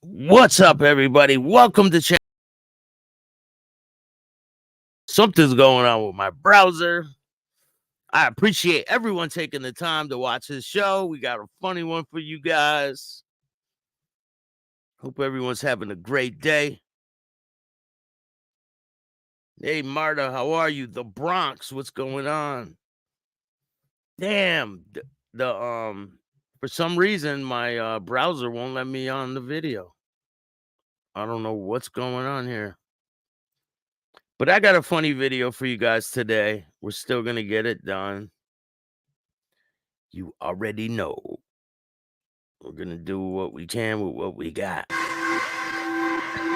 What's up, everybody? Welcome to Chat. Something's going on with my browser. I appreciate everyone taking the time to watch this show. We got a funny one for you guys. Hope everyone's having a great day. Hey, Marta, how are you? The Bronx, what's going on? Damn, for some reason my browser won't let me on the video. I don't know what's going on here. But I got a funny video for you guys today. We're still going to get it done. You already know. We're going to do what we can with what we got.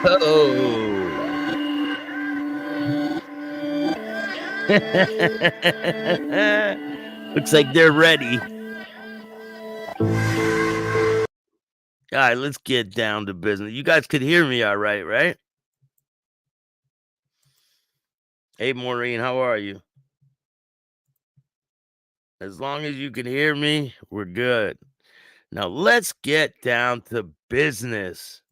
Oh. Looks like they're ready. All right, let's get down to business. You guys could hear me all right, right? Hey, Maureen, how are you? As long as you can hear me, we're good. Now let's get down to business.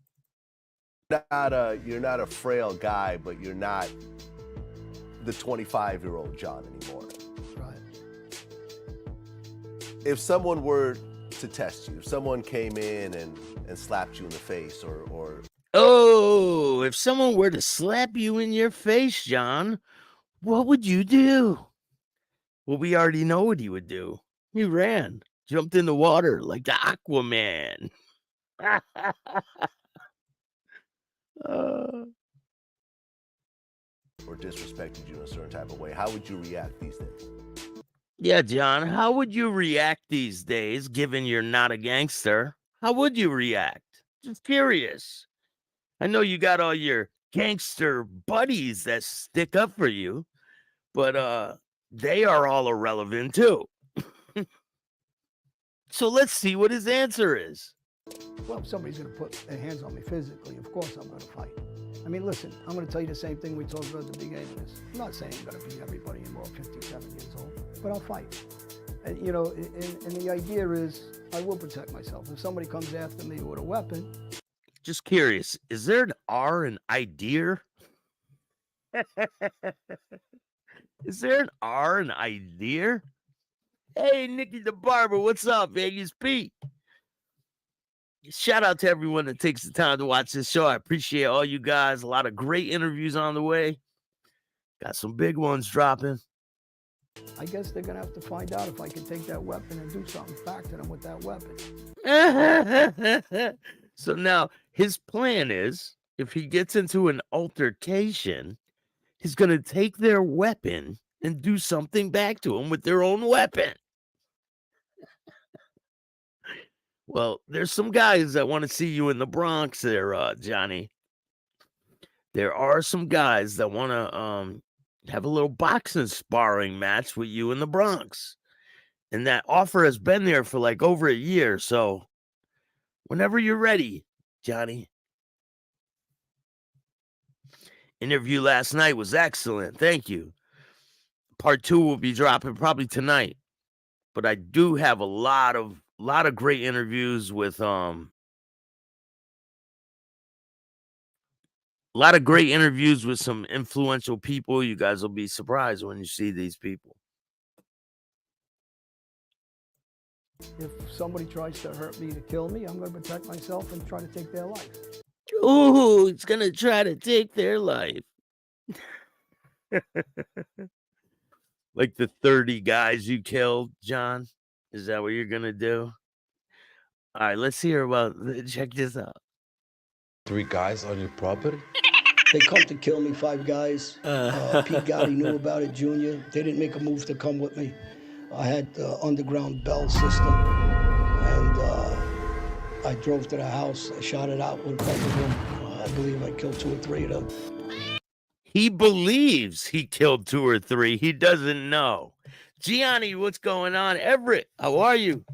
You're not a frail guy, but you're not the 25-year-old John anymore. Right. If someone were to test you, if someone came in and slapped you in the face or Oh, if someone were to slap you in your face, John, what would you do? Well, we already know what he would do. He ran, jumped in the water like the Aquaman. or disrespected you in a certain type of way, how would you react these days? Yeah, John, how would you react these days, given you're not a gangster? How would you react? Just curious. I know you got all your gangster buddies that stick up for you, but they are all irrelevant too. So let's see what his answer is. Well, if somebody's going to put their hands on me physically, of course I'm going to fight. I mean, listen, I'm going to tell you the same thing we talked about at the beginning of this. I'm not saying I'm going to beat everybody in world 57 years old, but I'll fight. And, you know, and the idea is I will protect myself. If somebody comes after me with a weapon. Just curious, is there an R in idea? Is there an R in idea? Hey, Nikki the Barber, what's up, Vegas Pete? Shout out to everyone that takes the time to watch this show. I appreciate all you guys. A lot of great interviews on the way. Got some big ones dropping. I guess they're going to have to find out if I can take that weapon and do something back to them with that weapon. So now his plan is if he gets into an altercation, he's going to take their weapon and do something back to them with their own weapon. Well, there's some guys that want to see you in the Bronx there, Johnny. There are some guys that want to have a little boxing sparring match with you in the Bronx. And that offer has been there for like over a year. So whenever you're ready, Johnny. Interview last night was excellent. Thank you. Part 2 will be dropping probably tonight. But I do have a lot of great interviews with some influential people. You guys will be surprised when you see these people. If somebody tries to hurt me to kill me, I'm going to protect myself and try to take their life. Ooh, it's going to try to take their life. Like the 30 guys you killed, John? Is that what you're going to do? All right, let's hear about check this out. 3 guys on your property? They come to kill me, 5 guys. Pete Gotti knew about it, Junior. They didn't make a move to come with me. I had the underground bell system, and I drove to the house. I shot it out with a couple of them. I believe I killed 2 or 3 of them. He believes he killed 2 or 3. He doesn't know. Gianni, what's going on? Everett, how are you?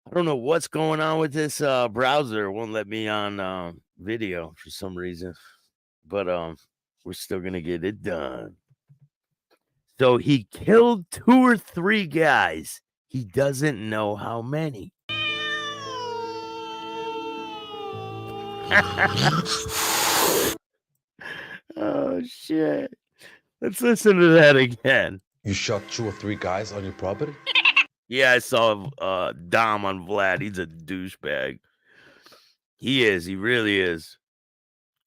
I don't know what's going on with this browser. It won't let me on video for some reason. But we're still going to get it done. So he killed 2 or 3 guys. He doesn't know how many. Oh shit. Let's listen to that again. You shot 2 or 3 guys on your property? Yeah, I saw Dom on Vlad. He's a douchebag. He is. He really is.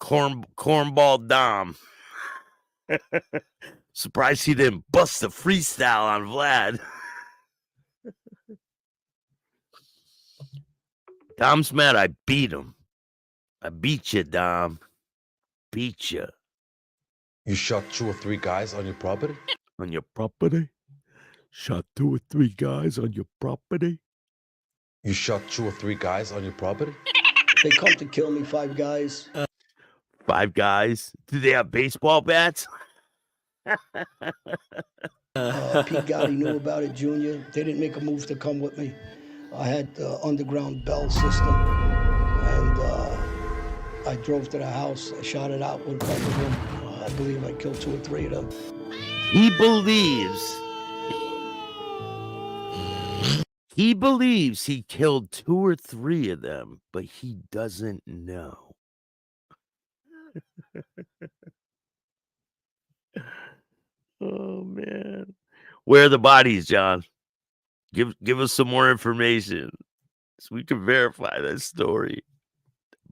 Cornball Dom. Surprised he didn't bust the freestyle on Vlad. Dom's mad I beat him. I beat you, Dom. Beat you. You shot 2 or 3 guys on your property? On your property? Shot 2 or 3 guys on your property? You shot 2 or 3 guys on your property? They come to kill me, 5 guys. 5 guys? Do they have baseball bats? Pete Gotti knew about it, Junior. They didn't make a move to come with me. I had the underground bell system, and I drove to the house. I shot it out with a couple of them. I believe I killed 2 or 3 of them. He believes he killed 2 or 3 of them, but he doesn't know. Oh man. Where are the bodies, John? Give us some more information so we can verify that story.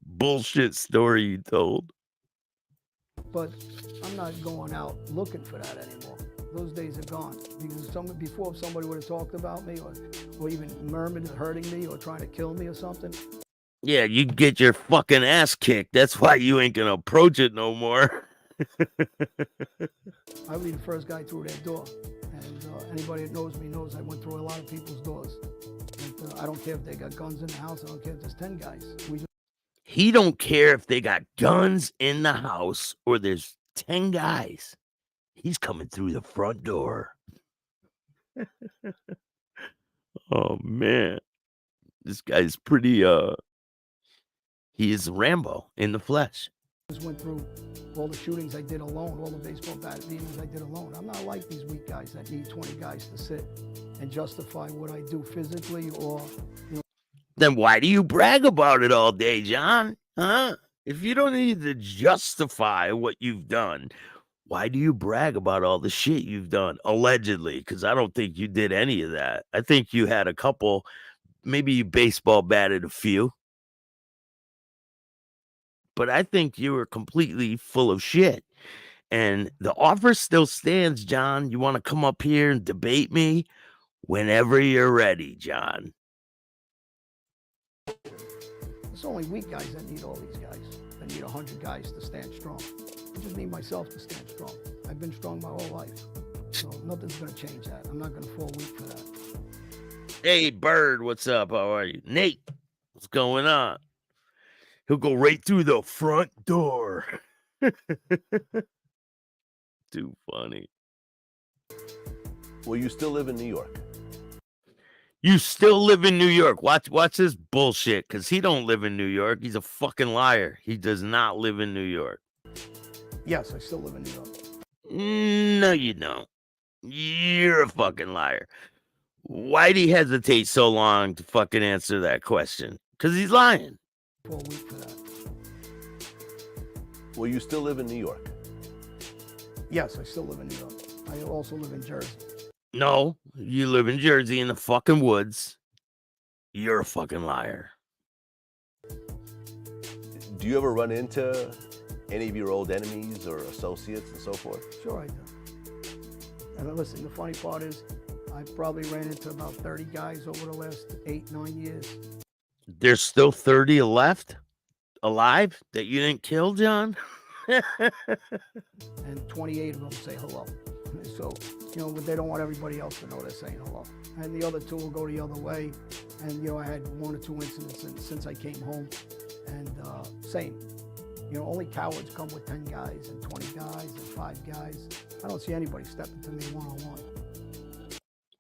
Bullshit story you told. But I'm not going out looking for that anymore. Those days are gone. Because before, if somebody would have talked about me or even murmured hurting me or trying to kill me or something. Yeah, you get your fucking ass kicked. That's why you ain't gonna approach it no more. I would be the first guy through that door. And anybody that knows me knows I went through a lot of people's doors. And, I don't care if they got guns in the house. I don't care if there's 10 guys. He don't care if they got guns in the house or there's 10 guys. He's coming through the front door. Oh man. This guy's pretty he is Rambo in the flesh. Just went through all the shootings I did alone, all the baseball bat beatings I did alone. I'm not like these weak guys that need 20 guys to sit and justify what I do physically or, you know. Then why do you brag about it all day, John? Huh? If you don't need to justify what you've done, why do you brag about all the shit you've done? Allegedly, because I don't think you did any of that. I think you had a couple, maybe you baseball batted a few. But I think you were completely full of shit. And the offer still stands, John. You want to come up here and debate me? Whenever you're ready, John. It's only weak guys that need all these guys. I need 100 guys to stand strong. I just need myself to stand strong. I've been strong my whole life. So nothing's going to change that. I'm not going to fall weak for that. Hey, Bird, what's up? How are you? Nate, what's going on? He'll go right through the front door. Too funny. Well, you still live in New York. You still live in New York. Watch this bullshit, because he don't live in New York. He's a fucking liar. He does not live in New York. Yes, I still live in New York. No, you don't. You're a fucking liar. Why'd he hesitate so long to fucking answer that question? Because he's lying. Fall weak for that. Well, you still live in New York. Yes, I still live in New York. I also live in Jersey. No, you live in Jersey in the fucking woods. You're a fucking liar. Do you ever run into any of your old enemies or associates and so forth? Sure I do. And listen, the funny part is I probably ran into about 30 guys over the last 8-9 years. There's still 30 left alive that you didn't kill, John? And 28 of them say hello. So, you know, but they don't want everybody else to know they're saying hello. And the other 2 will go the other way. And, you know, I had 1 or 2 incidents since I came home. And same. You know, only cowards come with 10 guys and 20 guys and 5 guys. I don't see anybody stepping to me one-on-one.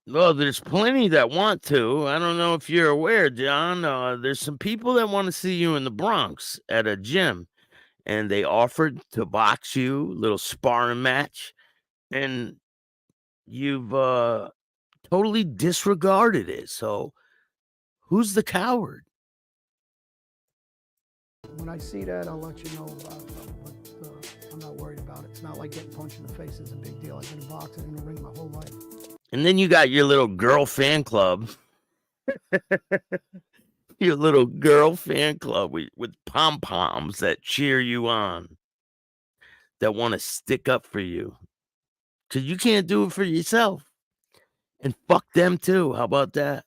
Well, there's plenty that want to. I don't know if you're aware, John. There's some people that want to see you in the Bronx at a gym. And they offered to box you, little sparring match. And you've totally disregarded it. So who's the coward? When I see that, I'll let you know about them, but I'm not worried about it. It's not like getting punched in the face is a big deal. I've been boxing in the ring my whole life. And then you got your little girl fan club. Your little girl fan club with pom-poms that cheer you on, that want to stick up for you. Because you can't do it for yourself. And fuck them too. How about that?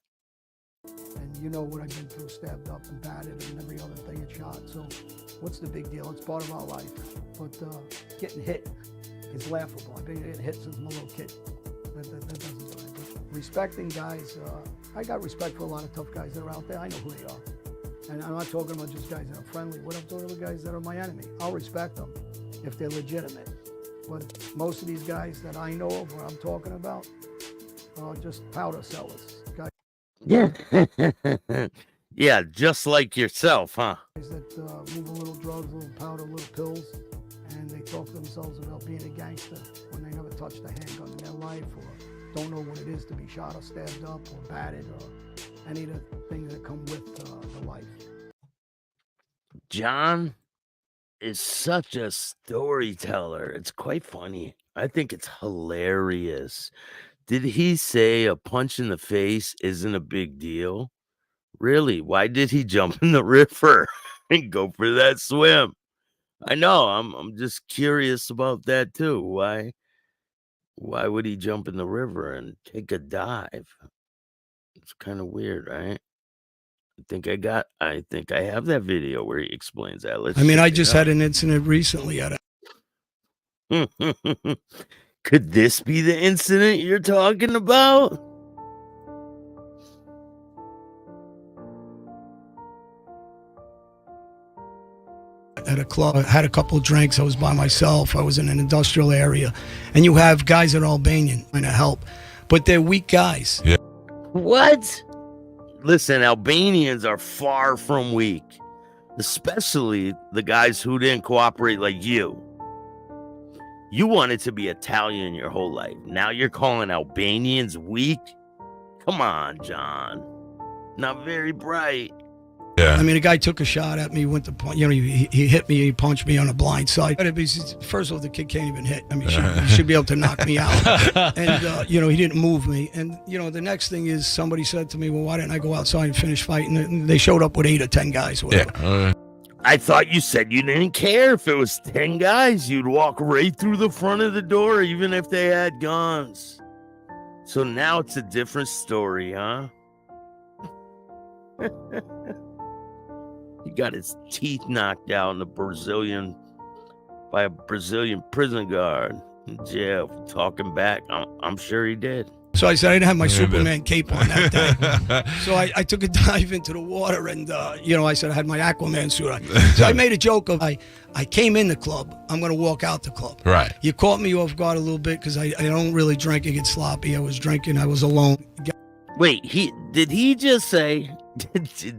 And you know what I've been through, stabbed up and battered and every other thing and shot. So what's the big deal? It's part of our life. But getting hit is laughable. I've been getting hit since I'm a little kid. That doesn't do anything. Respecting guys, I got respect for a lot of tough guys that are out there. I know who they are. And I'm not talking about just guys that are friendly. What I'm talking about guys that are my enemy. I'll respect them if they're legitimate. But most of these guys that I know of, what I'm talking about, are just powder sellers. Guys Yeah. Yeah, just like yourself, huh? that move a little drugs, a little powder, little pills, and they talk to themselves about being a gangster when they never touched a handgun in their life or don't know what it is to be shot or stabbed up or battered or any of the things that come with the life. John is such a storyteller. It's quite funny. I think it's hilarious. Did he say a punch in the face isn't a big deal? Really? Why did he jump in the river and go for that swim? I know. I'm just curious about that too. Why would he jump in the river and take a dive? It's kind of weird, right? I think I have that video where he explains that. I mean, I just had an incident recently at Could this be the incident you're talking about? a club. I had a couple of drinks. I was by myself. I was in an industrial area. And you have guys that are Albanian trying to help, but they're weak guys. Yeah. What? Listen, Albanians are far from weak, especially the guys who didn't cooperate like you. You wanted to be Italian your whole life. Now you're calling Albanians weak? Come on, John. Not very bright. Yeah. I mean, a guy took a shot at me, went to point. You know, he hit me, he punched me on the blind side. First of all, the kid can't even hit. I mean, he should be able to knock me out. And, you know, he didn't move me. And, you know, the next thing is somebody said to me, well, why didn't I go outside and finish fighting? And they showed up with 8 or 10 guys. Or whatever. Yeah. I thought you said you didn't care if it was 10 guys. You'd walk right through the front of the door, even if they had guns. So now it's a different story, huh? He got his teeth knocked out by a Brazilian prison guard in jail for talking back. I'm sure he did. So I said I didn't have my Superman cape on that day. So I took a dive into the water and, you know, I said I had my Aquaman suit on. So I made a joke of, I came in the club. I'm going to walk out the club. Right. You caught me off guard a little bit because I don't really drink and get sloppy. I was drinking. I was alone. Wait, did he just say,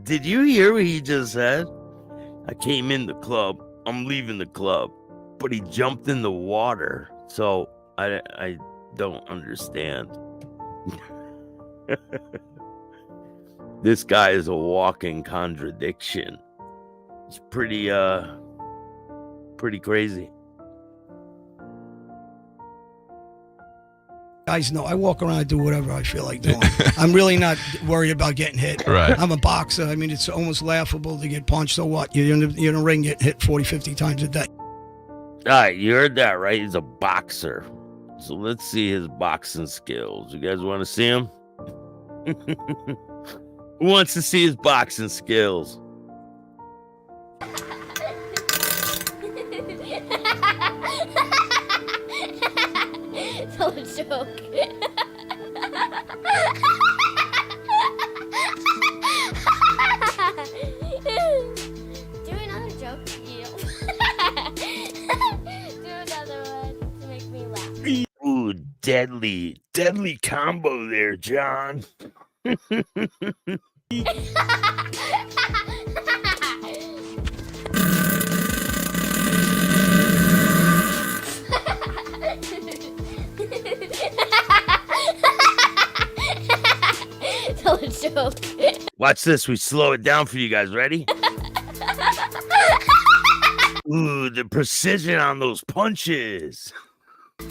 did you hear what he just said? I came in the club. I'm leaving the club. But he jumped in the water. So I don't understand. This guy is a walking contradiction. It's pretty crazy. Guys know I walk around and do whatever I feel like doing. I'm really not worried about getting hit. Right. I'm a boxer. I mean, it's almost laughable to get punched. So what? You're in a ring getting hit 40, 50 times a day. All right, you heard that, right? He's a boxer. So let's see his boxing skills. You guys want to see him? Who wants to see his boxing skills? Don't joke. Do another joke. Do another one to make me laugh. Ooh, deadly combo there, John. Don't joke. Watch this. We slow it down for you guys. Ready? Ooh, the precision on those punches. Do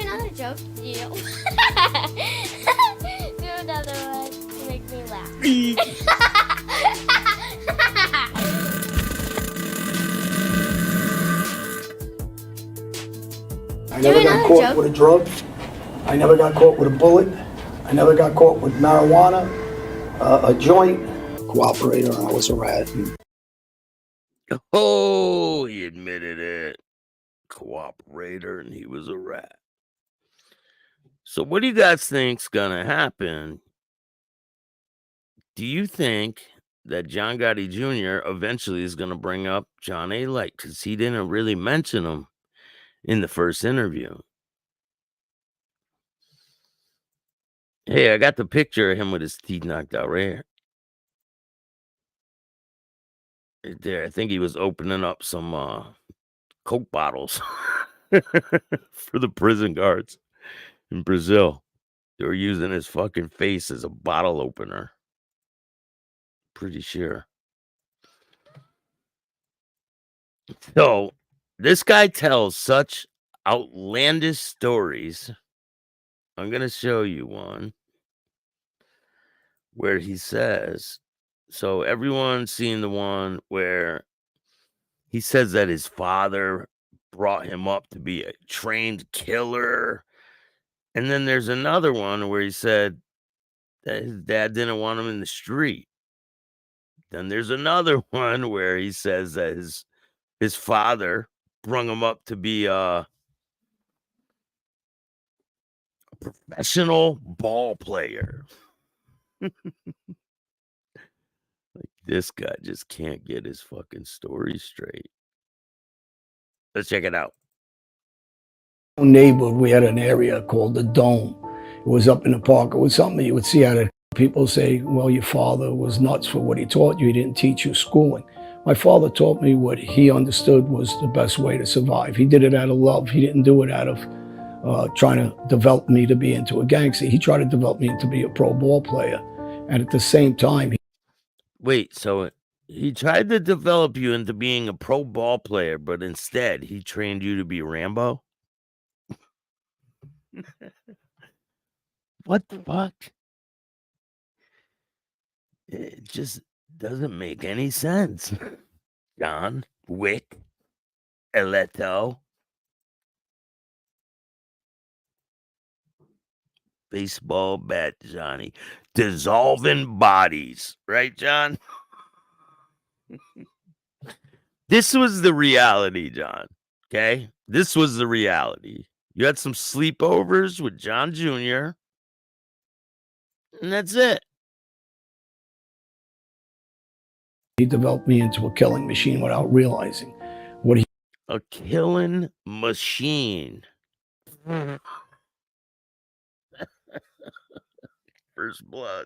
another joke, you. Do another one to make me laugh. I never got caught with a drug. I never got caught with a bullet. I never got caught with marijuana, a joint. Cooperator, I was a rat. Oh, he admitted it. Cooperator, and he was a rat. So what do you guys think's gonna happen? Do you think that John Gotti Jr. eventually is gonna bring up John A. Light? Because he didn't really mention him in the first interview. Hey, I got the picture of him with his teeth knocked out right here. Right there. I think he was opening up some Coke bottles for the prison guards in Brazil. They were using his fucking face as a bottle opener. Pretty sure. So this guy tells such outlandish stories. I'm going to show you one where he says, so everyone's seen the one where he says that his father brought him up to be a trained killer. And then there's another one where he said that his dad didn't want him in the street. Then there's another one where he says that his father brung him up to be a professional ball player. This guy just can't get his fucking story straight. Let's check it out. Neighborhood, we had an area called the Dome. It was up in the park. It was something you would see out of people say, well, your father was nuts for what he taught you. He didn't teach you schooling. My father taught me what he understood was the best way to survive. He did it out of love. He didn't do it out of trying to develop me to be into a gangster. He tried to develop me to be a pro ball player. And at the same time, Wait, so he tried to develop you into being a pro ball player, but instead he trained you to be Rambo? What the fuck? It just doesn't make any sense. John Wick Eleto. Baseball bat, Johnny. Dissolving bodies. Right, John? This was the reality, John. Okay? This was the reality. You had some sleepovers with John Jr., and that's it. he developed me into a killing machine without realizing what he A killing machine. First blood.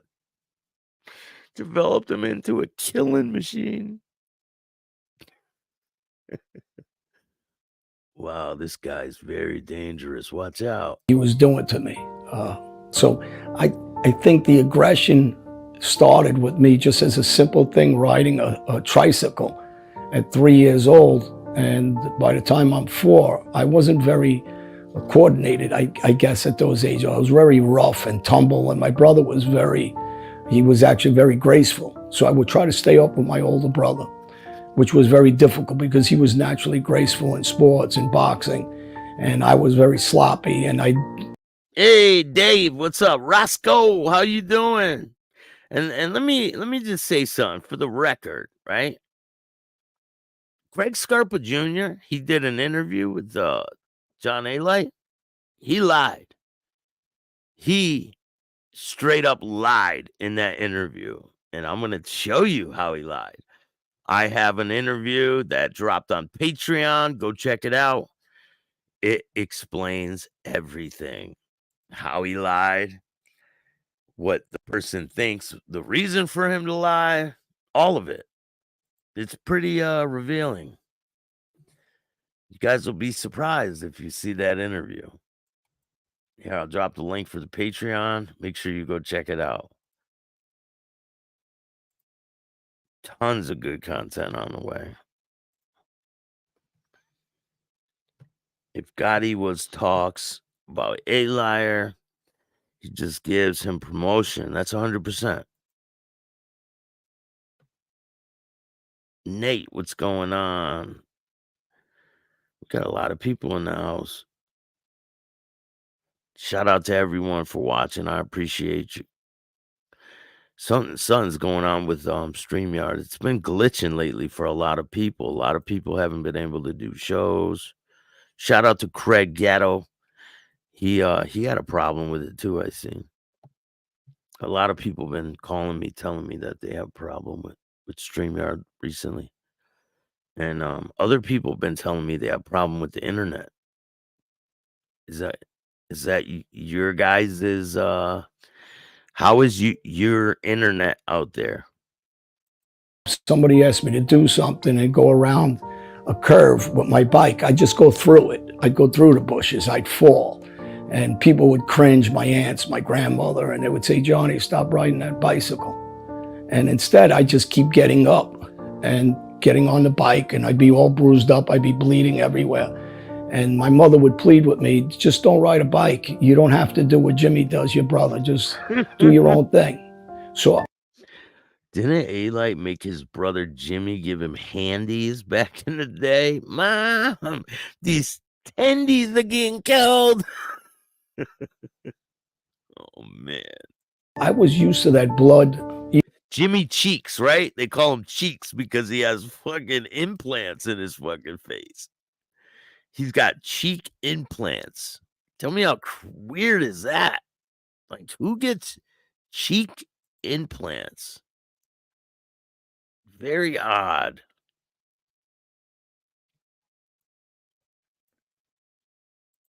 Developed him into a killing machine. Wow, this guy's very dangerous. Watch out. was doing to me. So I think the aggression started with me just as a simple thing, riding a tricycle at 3 years old. And by the time I'm 4, I wasn't very coordinated, I guess, at those ages. I was very rough and tumble, and my brother was he was actually very graceful. So I would try to stay up with my older brother, which was very difficult because he was naturally graceful in sports and boxing, and I was very sloppy, and Hey, Dave, what's up? Roscoe, how you doing? And let me just say something for the record, right? Greg Scarpa Jr., he did an interview with John A. Light. He lied. He straight up lied in that interview. And I'm going to show you how he lied. I have an interview that dropped on Patreon. Go check it out. It explains everything. How he lied, what the person thinks, the reason for him to lie, all of it. It's pretty revealing. You guys will be surprised if you see that interview. Here, I'll drop the link for the Patreon. Make sure you go check it out. Tons of good content on the way. If Gotti was talks about Aliar, he just gives him promotion. That's 100%. Nate, what's going on? We got a lot of people in the house. Shout out to everyone for watching. I appreciate you. Something's going on with StreamYard. It's been glitching lately for a lot of people. A lot of people haven't been able to do shows. Shout out to Craig Gatto. He had a problem with it too, I seen. A lot of people been calling me, telling me that they have a problem with StreamYard recently. And other people have been telling me they have a problem with the internet. Is that your guys' how is your internet out there? Somebody asked me to do something and go around a curve with my bike. I'd just go through it. I'd go through the bushes. I'd fall. And people would cringe, my aunts, my grandmother, and they would say, Johnny, stop riding that bicycle. And instead, I'd just keep getting up and getting on the bike, and I'd be all bruised up. I'd be bleeding everywhere. And my mother would plead with me, just don't ride a bike. You don't have to do what Jimmy does, your brother. Just do your own thing. So didn't A-Light make his brother Jimmy give him handies back in the day? Mom, these tendies are getting cold. Oh, man. I was used to that blood. Jimmy Cheeks, right? They call him Cheeks because he has fucking implants in his fucking face. He's got cheek implants. Tell me how weird is that? Like, who gets cheek implants? Very odd.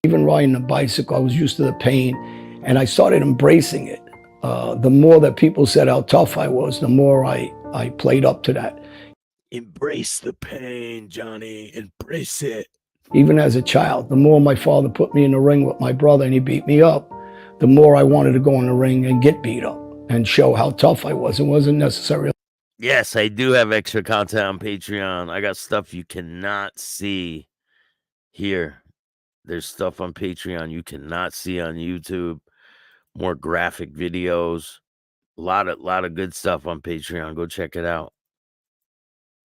Even riding a bicycle, I was used to the pain, and I started embracing it. The more that people said how tough I was, the more I played up to that. Embrace the pain, Johnny. Embrace it. Even as a child, the more my father put me in the ring with my brother and he beat me up, the more I wanted to go in the ring and get beat up and show how tough I was. It wasn't necessarily. Yes, I do have extra content on Patreon. I got stuff you cannot see here. There's stuff on Patreon you cannot see on YouTube. More graphic videos. A lot of good stuff on Patreon. Go check it out.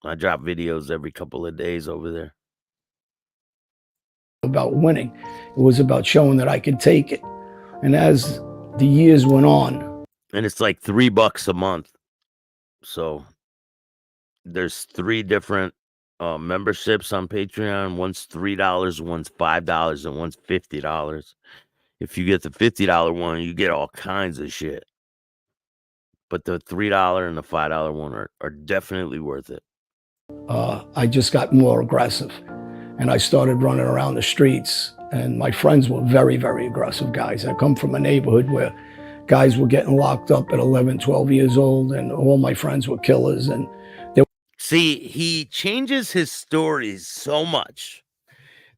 I drop videos every couple of days over there. About winning. It was about showing that I could take it. And as the years went on. And it's like $3 a month. So there's 3 different memberships on Patreon. One's $3, one's $5, and one's $50. If you get the $50 one, you get all kinds of shit. But the $3 and the $5 one are definitely worth it. I just got more aggressive. And I started running around the streets. And my friends were very, very aggressive guys. I come from a neighborhood where guys were getting locked up at 11, 12 years old. And all my friends were killers. And see, he changes his stories so much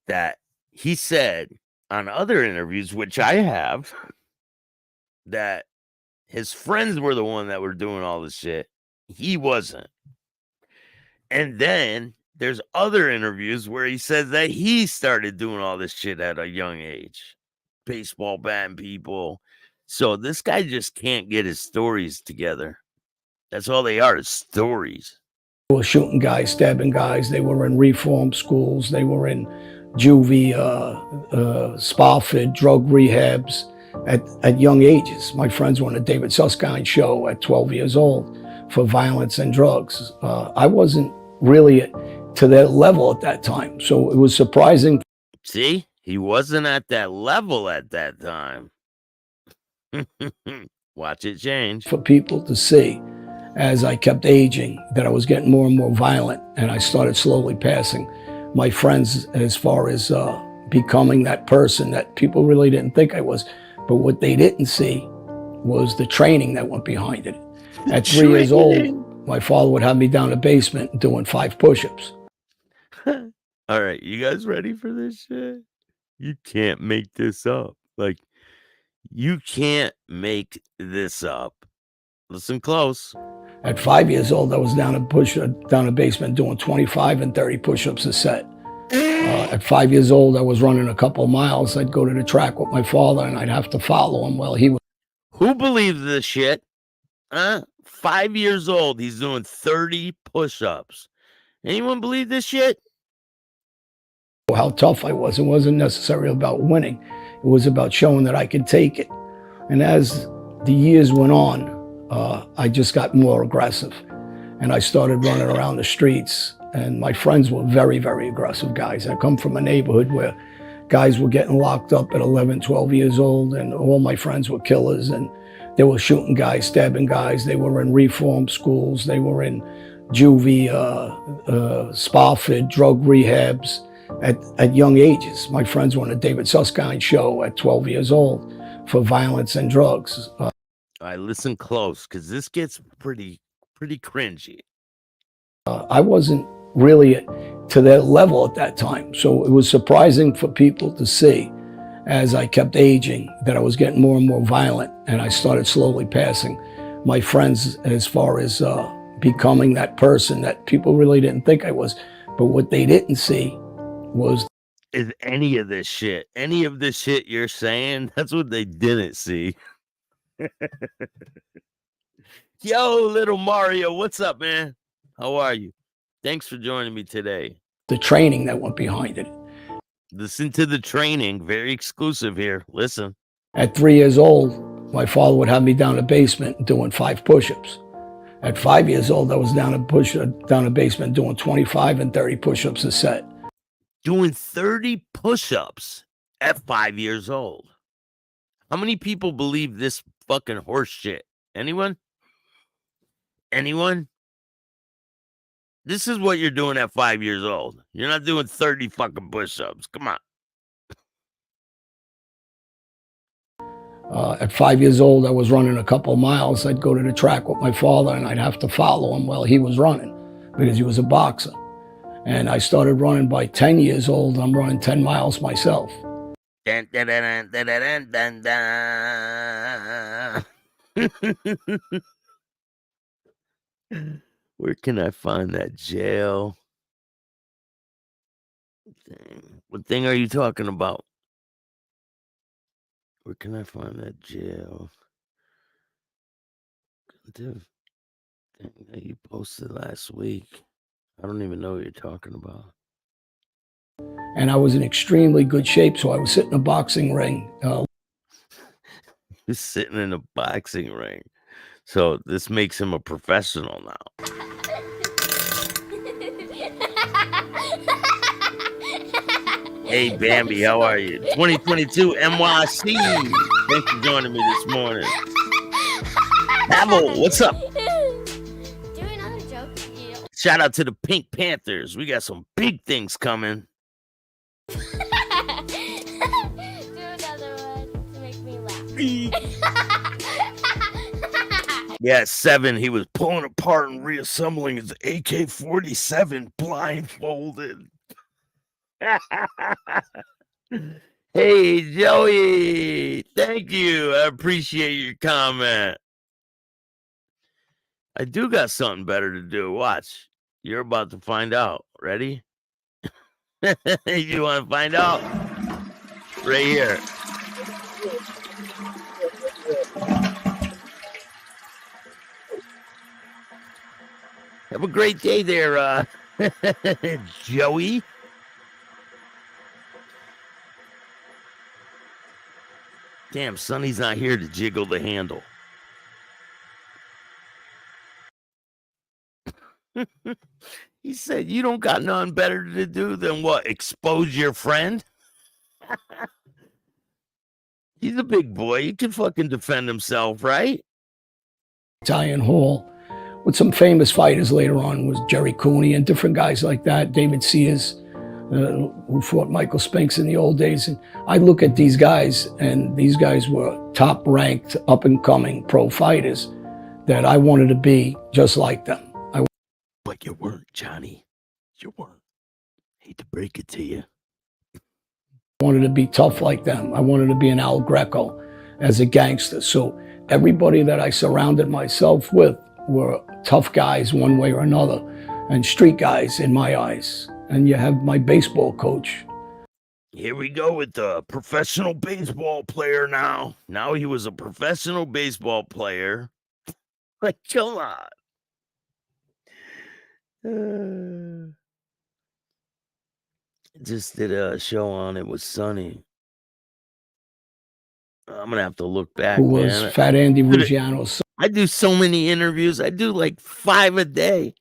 that he said on other interviews, which I have, that his friends were the one that were doing all this shit. He wasn't. And then there's other interviews where he says that he started doing all this shit at a young age. Baseball batting people. So this guy just can't get his stories together. That's all they are, is stories. They were shooting guys, stabbing guys. They were in reform schools. They were in juvie, Spofford, drug rehabs at young ages. My friends were on a David Susskind show at 12 years old for violence and drugs. I wasn't really to that level at that time. So it was surprising. See, he wasn't at that level at that time. Watch it change. For people to see as I kept aging that I was getting more and more violent, and I started slowly passing my friends as far as becoming that person that people really didn't think I was. But what they didn't see was the training that went behind it. At 3 years old, my father would have me down the basement doing 5 push-ups. All right, you guys ready for this shit? You can't make this up. Like, you can't make this up. Listen close. At 5 years old, I was down a basement doing 25 and 30 push-ups a set. At 5 years old, I was running a couple miles. I'd go to the track with my father, and I'd have to follow him while he was. Who believes this shit? Huh? 5 years old, he's doing 30 push-ups. Anyone believe this shit? How tough I was. It wasn't necessarily about winning. It was about showing that I could take it. And as the years went on, I just got more aggressive. And I started running around the streets. And my friends were very, very aggressive guys. I come from a neighborhood where guys were getting locked up at 11, 12 years old, and all my friends were killers. And they were shooting guys, stabbing guys. They were in reform schools. They were in juvie, Spofford, drug rehabs at young ages. My friends were on a David Susskind show at 12 years old for violence and drugs. All right, listen close, because this gets pretty cringy. I wasn't really to their level at that time. So it was surprising for people to see, as I kept aging, that I was getting more and more violent, and I started slowly passing my friends as far as becoming that person that people really didn't think I was. But what they didn't see was Is any of this shit you're saying, that's what they didn't see. Yo, little Mario, what's up, man? How are you? Thanks for joining me today. the training that went behind it. Listen to the training, very exclusive here. Listen. At 3 years old, my father would have me down a basement doing 5 push-ups. At 5 years old, I was down a basement doing 25 and 30 push-ups a set. Doing 30 push-ups at 5 years old. How many people believe this fucking horse shit? Anyone? Anyone? This is what you're doing at 5 years old. You're not doing 30 fucking push-ups. Come on. At 5 years old, I was running a couple miles. I'd go to the track with my father, and I'd have to follow him while he was running because he was a boxer. And I started running by 10 years old. I'm running 10 miles myself. Dun, dun, dun, dun, dun, dun, dun, dun. Where can I find that jail? What thing are you talking about? Where can I find that jail? The thing that you posted last week. I don't even know what you're talking about. And I was in extremely good shape, so I was sitting in a boxing ring. He's sitting in a boxing ring. So this makes him a professional now. Hey, Bambi, how are you? 2022 NYC. Thanks for joining me this morning. Pavel, what's up? Do another joke. You don't. Shout out to the Pink Panthers. We got some big things coming. Do another one to make me laugh. Yeah, 7. He was pulling apart and reassembling his AK-47 blindfolded. Hey, Joey. Thank you. I appreciate your comment. I do got something better to do. Watch. You're about to find out. Ready? You want to find out? Right here. Have a great day there, Joey. Damn, Sonny's not here to jiggle the handle. He said, you don't got nothing better to do than what? Expose your friend? He's a big boy. He can fucking defend himself, right? Italian Hall with some famous fighters later on was Jerry Cooney and different guys like that, David Sears, who fought Michael Spinks in the old days. And I look at these guys, and these guys were top-ranked, up-and-coming pro fighters that I wanted to be just like them. But you weren't, Johnny. You weren't. Hate to break it to you. I wanted to be tough like them. I wanted to be an Al Greco as a gangster. So everybody that I surrounded myself with were tough guys one way or another, and street guys in my eyes. And you have my baseball coach. Here we go with the professional baseball player now. Now he was a professional baseball player. Like, come on. Just did a show on It Was Sunny. I'm gonna have to look back, Who was man. Fat Andy Ruggiano's son. I do so many interviews. I do like 5 a day.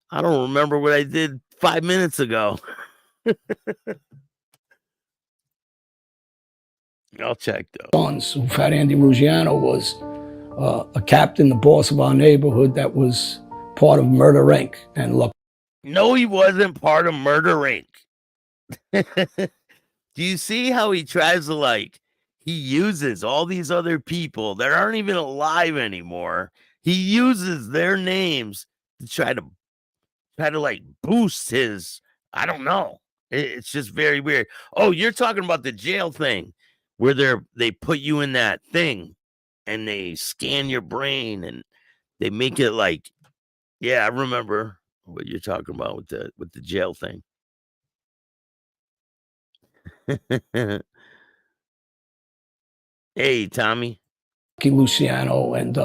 I don't remember what I did 5 minutes ago. I'll check though. Sons. Fat Andy Ruggiano was a captain, the boss of our neighborhood that was part of Murder Inc. And look, No, he wasn't part of Murder Inc. Do you see how he tries to, like, he uses all these other people that aren't even alive anymore. He uses their names to try to like boost his, I don't know. It's just very weird. Oh, you're talking about the jail thing where they put you in that thing and they scan your brain and they make it like, yeah, I remember what you're talking about with the jail thing. Hey, Tommy. Luciano and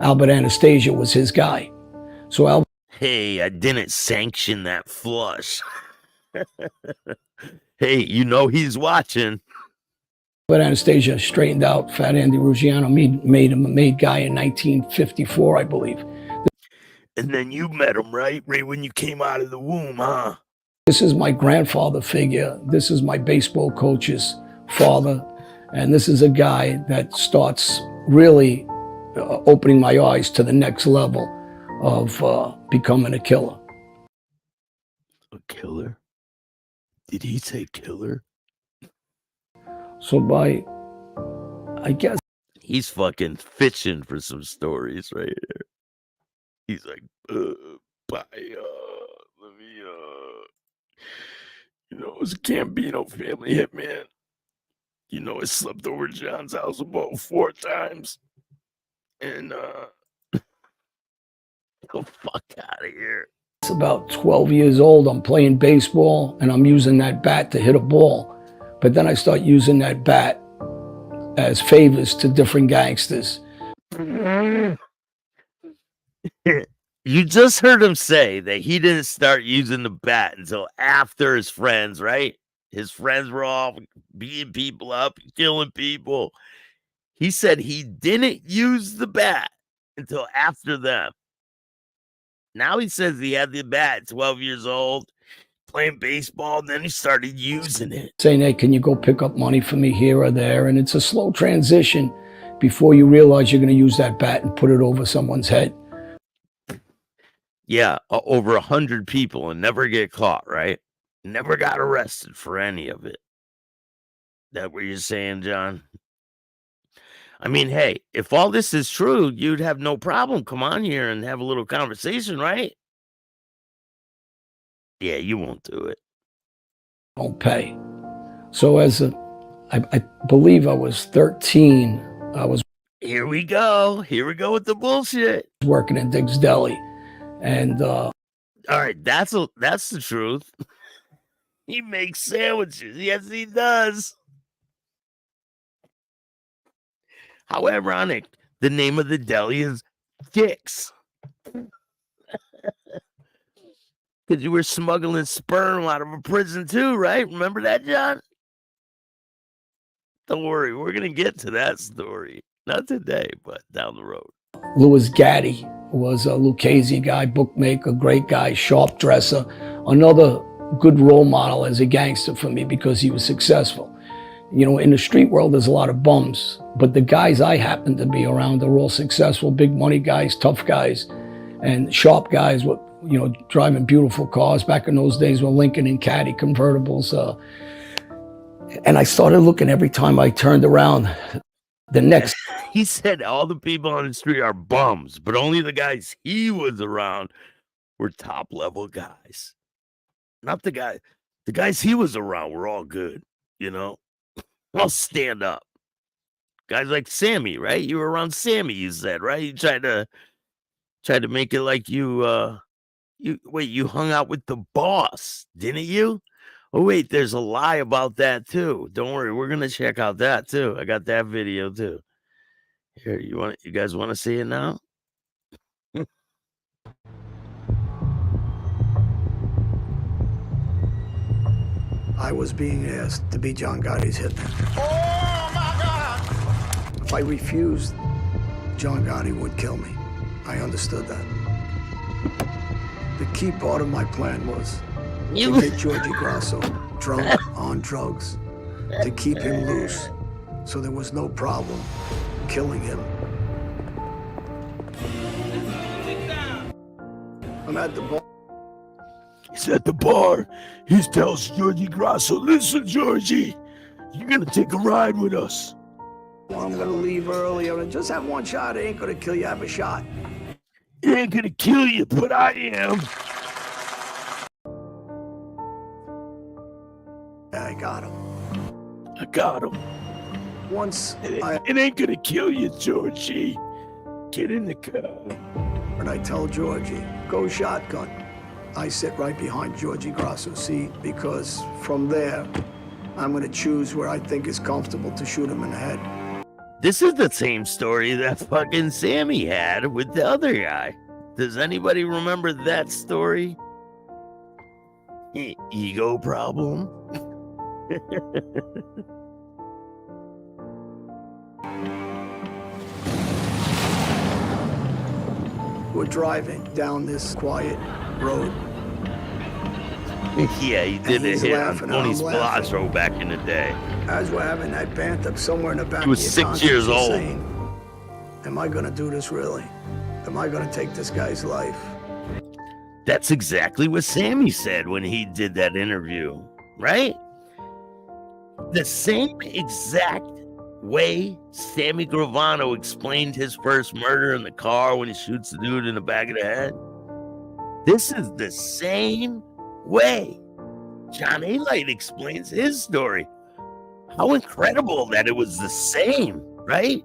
Albert Anastasia was his guy. So Albert Hey, I didn't sanction that flush. Hey, you know he's watching. Anastasia straightened out Fat Andy Ruggiano, made him a made guy in 1954, I believe. And then you met him, right? Right when you came out of the womb, huh? This is my grandfather figure. This is my baseball coach's father. And this is a guy that starts really opening my eyes to the next level of becoming a killer. A killer? Did he say killer? So I guess. He's fucking fishing for some stories right here. He's like, let me, it's a Gambino family hitman. I slept over at John's house about 4 times. And, the fuck out of here. It's about 12 years old. I'm playing baseball and I'm using that bat to hit a ball. But then I start using that bat as favors to different gangsters. You just heard him say that he didn't start using the bat until after his friends, right? His friends were all beating people up, killing people. He said he didn't use the bat until after them. Now he says he had the bat at 12 years old, playing baseball, and then he started using it. Saying, hey, can you go pick up money for me here or there? And it's a slow transition before you realize you're going to use that bat and put it over someone's head. Yeah, over 100 people and never get caught, right? Never got arrested for any of it. That what you're saying, John? I mean, hey, if all this is true, you'd have no problem. Come on here and have a little conversation, right? Yeah, you won't do it. Don't pay. So I believe I was 13. I was Here we go. Here we go with the bullshit. Working in Dick's Deli. And all right, that's the truth. He makes sandwiches. Yes, he does. How ironic. The name of the deli is Dicks. Because you were smuggling sperm out of a prison too, right? Remember that, John? Don't worry, we're going to get to that story. Not today, but down the road. Louis Gaddy was a Lucchese guy, bookmaker, great guy, sharp dresser. Another good role model as a gangster for me because he was successful. In the street world, there's a lot of bums, but the guys I happen to be around are all successful, big money guys, tough guys, and sharp guys with, driving beautiful cars. Back in those days when Lincoln and Caddy convertibles. And I started looking every time I turned around. The next. He said all the people on the street are bums, but only the guys he was around were top level guys. Not the guys he was around were all good, I'll stand up. Guys like Sammy, right? You were around Sammy, you said, right? You tried to Tried to make it like you hung out with the boss, didn't you? Oh wait, there's a lie about that too. Don't worry, we're gonna check out that too. I got that video too. Here, you guys want to see it now? I was being asked to be John Gotti's hitman. Oh my God! If I refused, John Gotti would kill me. I understood that. The key part of my plan was to get Georgie Grasso drunk on drugs, to keep him loose, so there was no problem killing him. I'm at the bar. He's at the bar. He tells Georgie Grasso, listen, Georgie, you're gonna take a ride with us. Well, I'm gonna leave earlier and just have one shot. It ain't gonna kill you. Have a shot. It ain't gonna kill you, but I am. Yeah, I got him. I got him. Once It ain't gonna kill you, Georgie. Get in the car. and I tell Georgie, go shotgun. I sit right behind Georgie Grasso's seat because from there, I'm gonna choose where I think is comfortable to shoot him in the head. This is the same story that fucking Sammy had with the other guy. Does anybody remember that story? Ego problem? We're driving down this quiet road. Yeah, he did And it he's here on laughing, and Tony I'm laughing. Spilotro back in the day. As we're having that banter, somewhere in the back He was of your 6 years conscience old. is saying, am I gonna do this really? Am I gonna take this guy's life? That's exactly what Sammy said when he did that interview, right? The same exact way Sammy Gravano explained his first murder in the car when he shoots the dude in the back of the head. This is the same way John A-Light explains his story. How incredible that it was the same, right?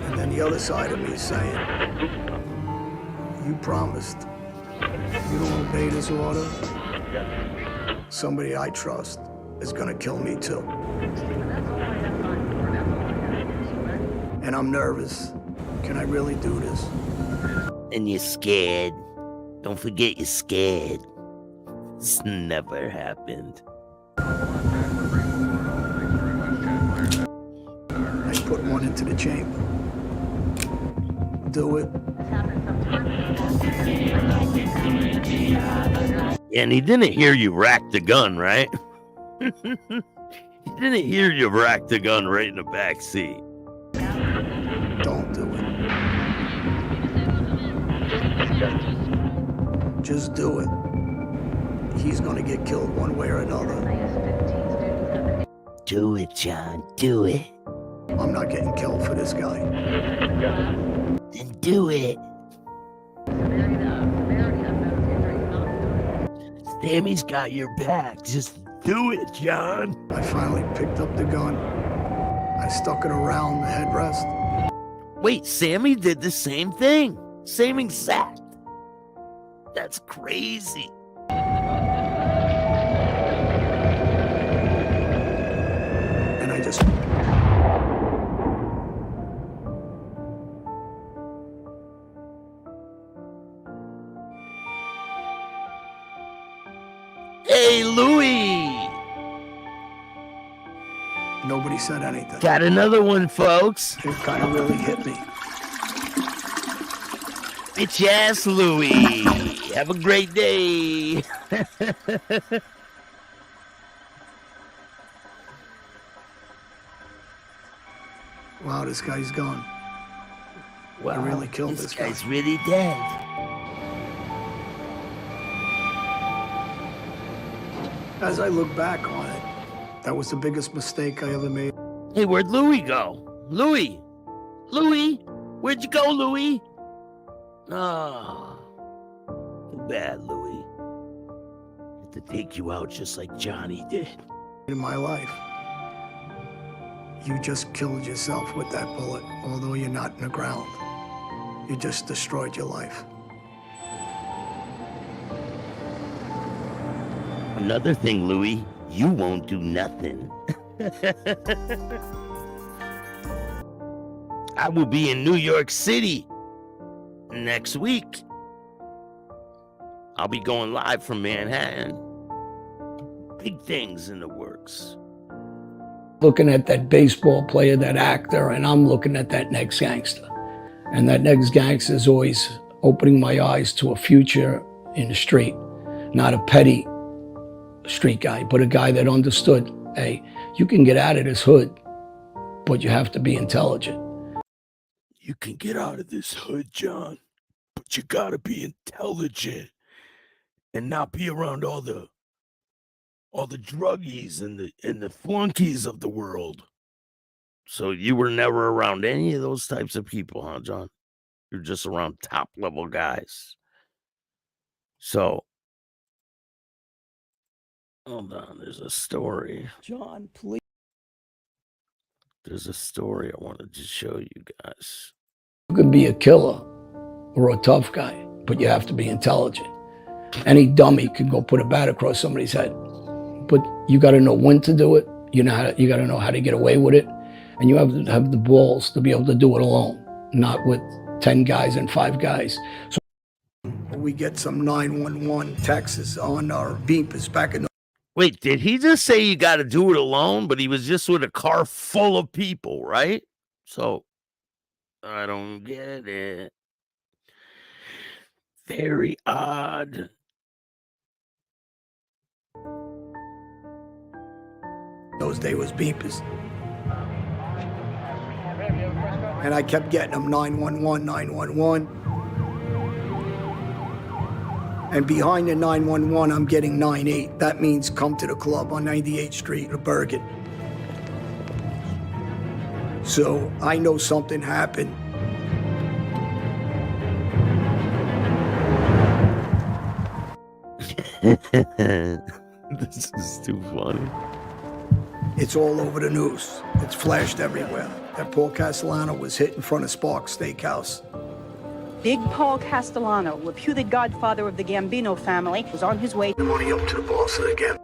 And then the other side of me is saying, you promised. You don't obey this order. Somebody I trust is gonna kill me too. And I'm nervous. Can I really do this? And you're scared. Don't forget you're scared. This never happened. I put one into the chamber. Do it. And he didn't hear you rack the gun, right? He didn't hear you rack the gun right in the back seat. Don't do it. Just do it. He's gonna get killed one way or another. Do it, John. Do it. I'm not getting killed for this guy. Then do it. Sammy's got your back. Just do it, John. I finally picked up the gun. I stuck it around the headrest. Wait, Sammy did the same thing. Same exact. That's crazy. And I just... Hey, Louie. Nobody said anything. Got another one, folks. It kind of really hit me. Bitch ass Louie. Have a great day. Wow, this guy's gone. Wow, I really killed this guy. guy's really dead. As I look back on it, that was the biggest mistake I ever made. Hey, where'd Louie go? Louie? Louie? Where'd you go, Louie? Oh, too bad, Louie. Had to take you out just like Johnny did. In my life. You just killed yourself with that bullet, although you're not in the ground. You just destroyed your life. Another thing, Louis, you won't do nothing. I will be in New York City next week. I'll be going live from Manhattan. Big things in the works. Looking at that baseball player, that actor, and I'm looking at that next gangster. And that next gangster is always opening my eyes to a future in the street. Not a petty street guy, but a guy that understood, hey, you can get out of this hood, but you have to be intelligent. You can get out of this hood, John, but you gotta be intelligent and not be around all the druggies and the flunkies of the world. So you were never around any of those types of people, huh, John? You're just around top level guys. So hold on, there's a story. John, please. There's a story I wanted to show you guys. You can be a killer or a tough guy, but you have to be intelligent. Any dummy can go put a bat across somebody's head, but you got to know when to do it. You got to know how to get away with it, and you have to have the balls to be able to do it alone, not with 10 guys and 5 guys. So we get some 911 taxes on our beepers back in the... Wait, did he just say you got to do it alone? But he was just with a car full of people, right? So I don't get it. Very odd. Those days was beepers. And I kept getting them 911, 911. And behind the 911, I'm getting 98. That means come to the club on 98th Street in Bergen. So I know something happened. This is too funny. It's all over the news. It's flashed everywhere. That Paul Castellano was hit in front of Sparks Steakhouse. Big Paul Castellano, reputed godfather of the Gambino family, was on his way. Money up to the boss again.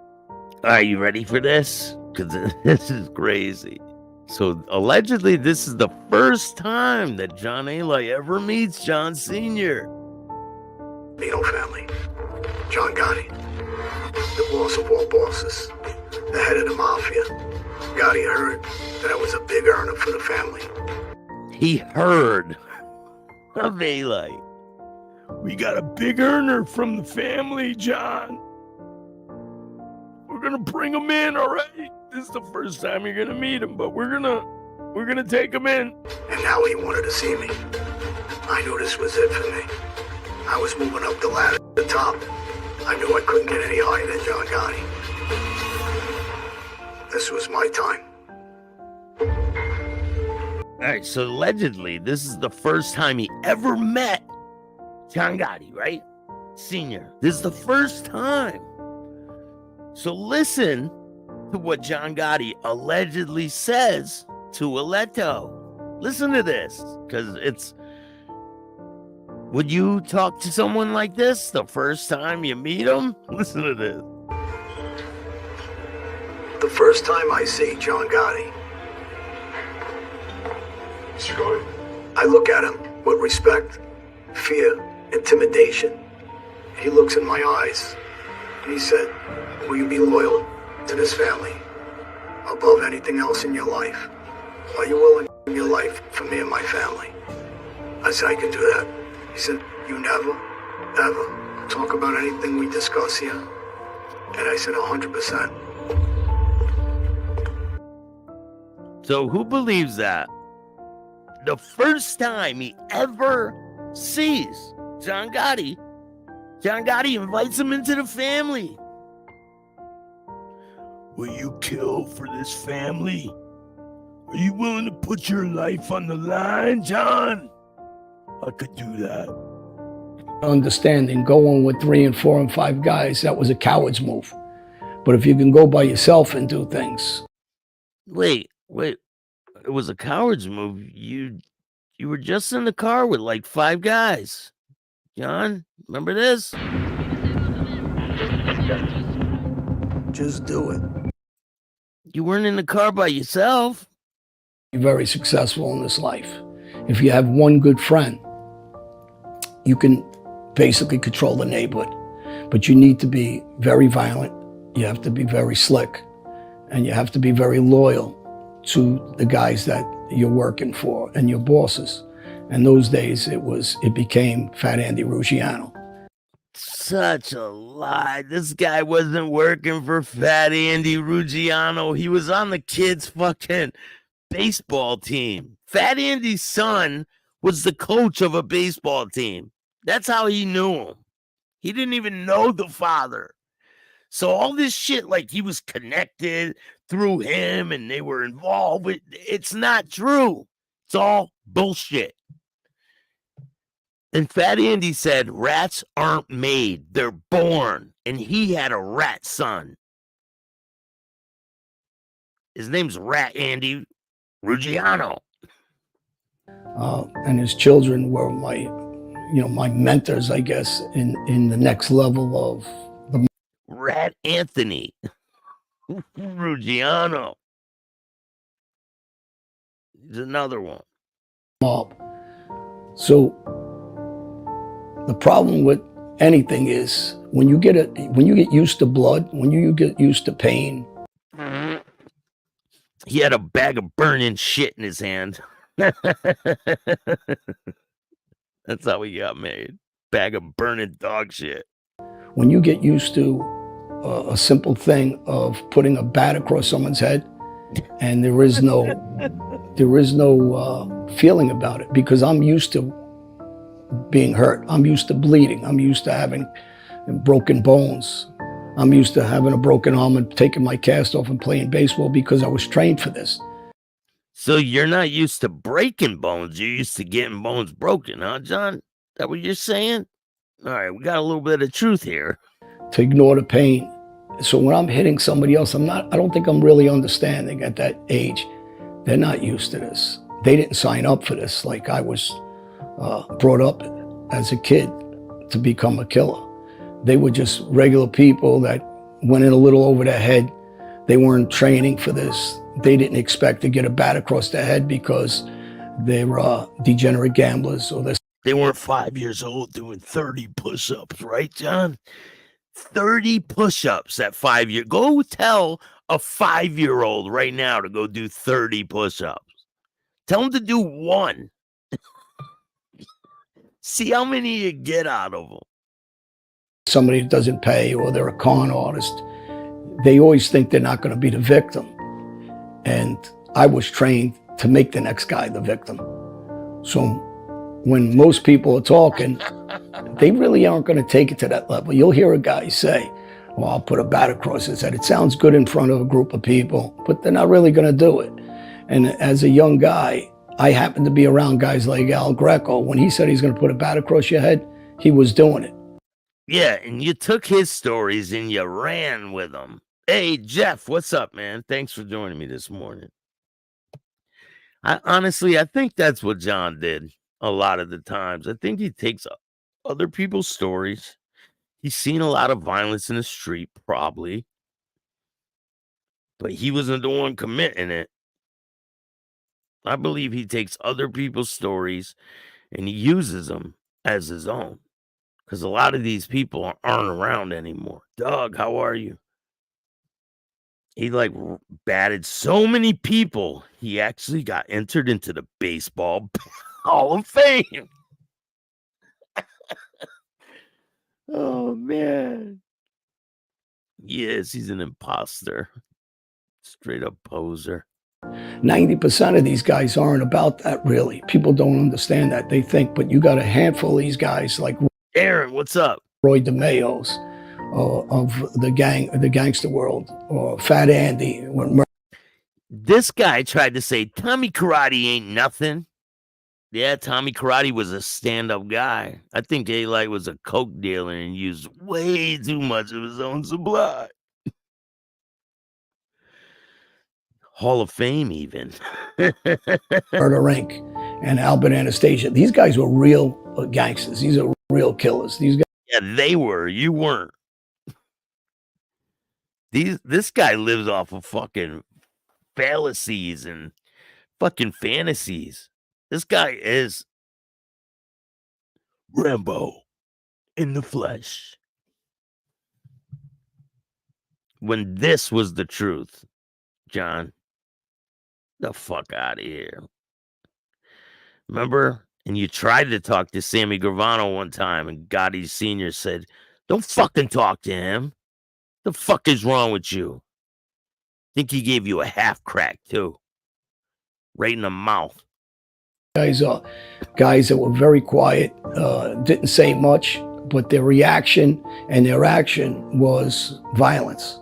Are you ready for this? Because this is crazy. So allegedly, this is the first time that John Aliar ever meets John Sr. Gambino family. John Gotti, the boss of all bosses, the head of the mafia. Gotti heard that I was a big earner for the family. He heard of Aliar. We got a big earner from the family, John. We're gonna bring him in, all right? This is the first time you're gonna meet him, but we're gonna take him in. And now he wanted to see me. I knew this was it for me. I was moving up the ladder to the top. I knew I couldn't get any higher than John Gotti. This was my time. All right, so allegedly, this is the first time he ever met John Gotti, right? Senior. This is the first time. So listen to what John Gotti allegedly says to Aletto. Listen to this, because it's... Would you talk to someone like this the first time you meet him? Listen to this. The first time I see John Gotti, I look at him with respect, fear, intimidation. He looks in my eyes and he said, will you be loyal to this family above anything else in your life? Are you willing to give your life for me and my family? I said, I can do that. He said, you never, ever talk about anything we discuss here? And I said, 100%. So who believes that? The first time he ever sees John Gotti invites him into the family. Will you kill for this family? Are you willing to put your life on the line, John? I could do that. Understanding, going with 3 and 4 and 5 guys, that was a coward's move. But if you can go by yourself and do things. Wait. it was a coward's move. You were just in the car with like 5 guys. John, remember this? Just do it. You weren't in the car by yourself. Be very successful in this life. If you have one good friend, you can basically control the neighborhood. But you need to be very violent. You have to be very slick. And you have to be very loyal to the guys that you're working for and your bosses. And those days it became Fat Andy Ruggiano. Such a lie. This guy wasn't working for Fat Andy Ruggiano. He was on the kids' fucking baseball team. Fat Andy's son was the coach of a baseball team. That's how he knew him. He didn't even know the father. So all this shit, like he was connected through him and they were involved with, it's not true. It's all bullshit. And Fat Andy said, rats aren't made, they're born. And he had a rat son. His name's Rat Andy Ruggiano. And his children were my mentors, I guess, in the next level of the Rat Anthony Ruggiano. He's another one. mob. So the problem with anything is when you get used to blood, when you get used to pain. He had a bag of burning shit in his hand. That's how he got made. Bag of burning dog shit. When you get used to a simple thing of putting a bat across someone's head, and there is no feeling about it, because I'm used to being hurt. I'm used to bleeding. I'm used to having broken bones. I'm used to having a broken arm and taking my cast off and playing baseball because I was trained for this. So you're not used to breaking bones. You're used to getting bones broken, huh, John? Is that what you're saying? All right, we got a little bit of truth here. To ignore the pain. So when I'm hitting somebody else, I don't think I'm really understanding at that age. They're not used to this. They didn't sign up for this like I was brought up as a kid to become a killer. They were just regular people that went in a little over their head. They weren't training for this. They didn't expect to get a bat across their head because they were degenerate gamblers or this. They weren't 5 years old doing 30 push-ups, right, John? 30 push-ups at 5 years. Go tell a 5-year-old right now to go do 30 push-ups. Tell them to do 1. See how many you get out of them. Somebody that doesn't pay or they're a con artist, they always think they're not going to be the victim. And I was trained to make the next guy the victim. So when most people are talking, they really aren't going to take it to that level. You'll hear a guy say, well, I'll put a bat across his head. It sounds good in front of a group of people, but they're not really going to do it. And as a young guy, I happened to be around guys like Al Greco. When he said he's going to put a bat across your head, he was doing it. Yeah, and you took his stories and you ran with them. Hey, Jeff, what's up, man? Thanks for joining me this morning. I think that's what John did a lot of the times. I think he takes other people's stories. He's seen a lot of violence in the street, probably. But he wasn't the one committing it. I believe he takes other people's stories and he uses them as his own. Because a lot of these people aren't around anymore. Doug, how are you? He batted so many people, he actually got entered into the Baseball Hall of Fame. Oh, man. Yes, he's an imposter. Straight up poser. 90% of these guys aren't about that, really. People don't understand that. They think, but you got a handful of these guys like Aaron, what's up? Roy DeMeo's of the gangster world, or Fat Andy. This guy tried to say Tommy Karate ain't nothing. Yeah, Tommy Karate was a stand-up guy. I think A-Light was a coke dealer and used way too much of his own supply. Hall of Fame, even. Murder Inc. and Albert Anastasia. These guys were real gangsters. These are real killers. These guys. Yeah, they were. You weren't. This guy lives off of fucking fallacies and fucking fantasies. This guy is Rambo in the flesh. When this was the truth, John, the fuck out of here. Remember? And you tried to talk to Sammy Gravano one time, and Gotti Sr. said, "Don't fucking talk to him. The fuck is wrong with you?" Think he gave you a half crack, too. Right in the mouth. Guys are guys that were very quiet, didn't say much, but their reaction and their action was violence.